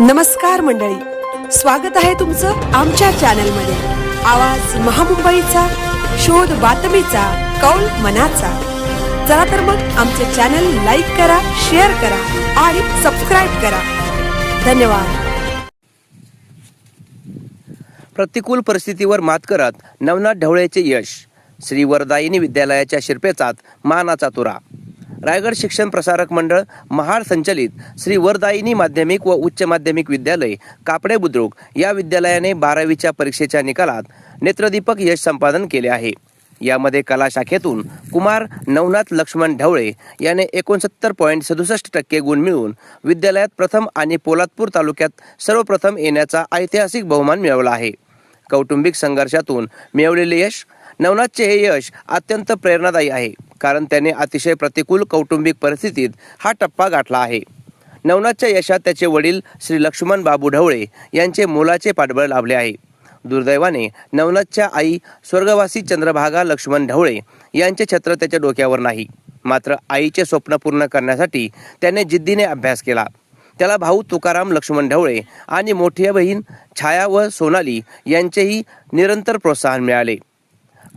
नमस्कार मंडळी, स्वागत आहे तुमचं आमच्या चॅनलमध्ये। आवाज महामुंबईचा, शोध बातमीचा, कौल मनाचा। चला तर मग आमचे चॅनल लाईक करा, शेअर करा आणि सबस्क्राइब करा। धन्यवाद। प्रतिकूल परिस्थितीवर मात करत नवनाथ ढवळेचे यश, श्री वरदायिनी विद्यालयाच्या शिरपेचात मानाचा तुरा। रायगड शिक्षण प्रसारक मंडळ महाड संचलित श्री वरदायिनी माध्यमिक व उच्च माध्यमिक विद्यालय कापडे बुद्रुक या विद्यालयाने 12वीच्या परीक्षेच्या निकालात नेत्रदीपक यश संपादन केले आहे। यामध्ये कला शाखेतून कुमार नवनाथ लक्ष्मण ढवळे याने 69.67% गुण मिळवून विद्यालयात प्रथम आणि पोलादपूर तालुक्यात सर्वप्रथम येण्याचा ऐतिहासिक बहुमान मिळवला आहे। कौटुंबिक संघर्षातून मिळवलेले यश, नवनाथचे हे यश अत्यंत प्रेरणादायी आहे, कारण त्याने अतिशय प्रतिकूल कौटुंबिक परिस्थितीत हा टप्पा गाठला आहे। नवनाथच्या यशात त्याचे वडील श्री लक्ष्मण बाबू ढवळे यांचे मोलाचे पाठबळ लाभले आहे। दुर्दैवाने नवनाथच्या आई स्वर्गवासी चंद्रभागा लक्ष्मण ढवळे यांचे छत्र त्याच्या डोक्यावर नाही। मात्र आईचे स्वप्न पूर्ण करण्यासाठी त्याने जिद्दीने अभ्यास केला। त्याला भाऊ तुकाराम लक्ष्मण ढवळे आणि मोठी बहीण छाया व सोनाली यांचेही निरंतर प्रोत्साहन मिळाले।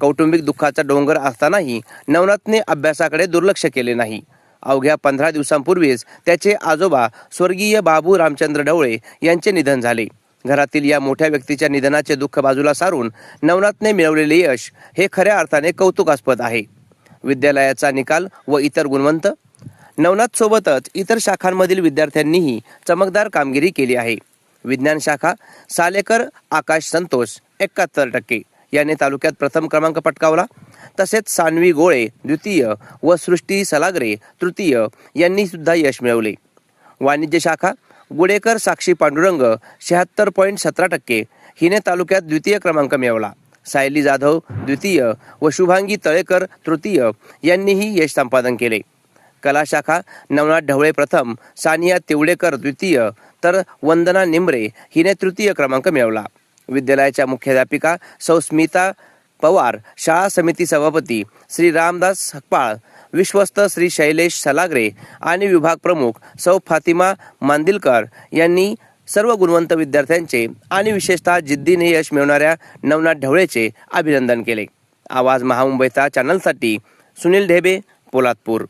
कौटुंबिक दुःखाचा डोंगर असतानाही नवनाथने अभ्यासाकडे दुर्लक्ष केले नाही। अवघ्या 15 दिवसांपूर्वीच त्याचे आजोबा स्वर्गीय बाबू रामचंद्र ढवळे यांचे निधन झाले। घरातील या मोठ्या व्यक्तीच्या निधनाचे दुःख बाजूला सारून नवनाथने मिळवलेले यश हे खऱ्या अर्थाने कौतुकास्पद आहे। विद्यालयाचा निकाल व इतर गुणवंत, नवनाथ सोबतच इतर शाखांमधील विद्यार्थ्यांनीही चमकदार कामगिरी केली आहे। विज्ञान शाखा सालेकर आकाश संतोष 71% याने तालुक्यात प्रथम क्रमांक पटकावला। तसेच सान्वी गोळे द्वितीय व सृष्टी सलागरे तृतीय यांनी सुद्धा यश मिळवले। वाणिज्य शाखा गुडेकर साक्षी पांडुरंग 76.17% हिने तालुक्यात द्वितीय क्रमांक मिळवला। सायली जाधव द्वितीय व शुभांगी तळेकर तृतीय यांनीही यश संपादन केले। कला शाखा नवनाथ ढवळे प्रथम, सानिया तेवडेकर द्वितीय तर वंदना निंबरे हिने तृतीय क्रमांक मिळवला। विद्यालयाच्या मुख्याध्यापिका सौ स्मिता पवार, शाळा समिती सभापती श्री रामदास हकपाळ, विश्वस्त श्री शैलेश सलागरे आणि विभाग प्रमुख सौ फातिमा मांदिलकर यांनी सर्व गुणवंत विद्यार्थ्यांचे आणि विशेषतः जिद्दीने यश मिळवणाऱ्या नवनाथ ढवळेचे अभिनंदन केले। आवाज महामुंबईचा चॅनलसाठी सुनील ढेबे, पोलादपूर।